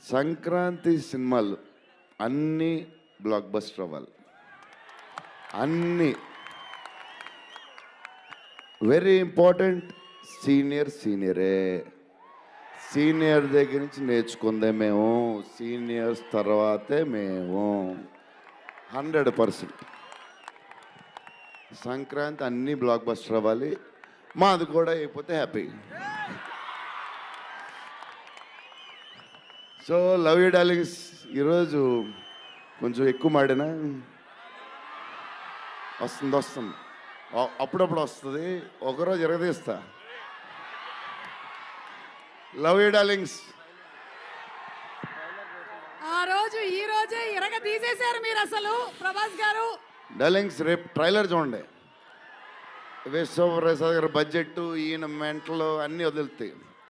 సంక్రాంతి సినిమాలు అన్నీ block buster అవ్వాలి. అన్నీ వెరీ ఇంపార్టెంట్. సీనియరే. సీనియర్ దగ్గర నుంచి నేర్చుకుందే మేము, సీనియర్స్ తర్వాతే మేము. 100%. సంక్రాంతి అన్నీ బ్లాక్ బస్టర్ అవ్వాలి. మాది కూడా అయిపోతే happy. So love you darlings. ఈరోజు కొంచెం ఎక్కువ మాడినా వస్తుంది. అప్పుడప్పుడు వస్తుంది, ఒకరోజు ఎరగదీస్తా. Love you darlings. ఆ రోజు ఈ రోజే ఇరగ తీసేశారు మీరు అసలు ప్రభాస్ గారు. డార్లింగ్స్ రేపు ట్రైలర్ చూడండి. విశ్వప్రసాద్ గారి బడ్జెట్, ఈయన మెంటలు అన్నీ వదులుతాయి.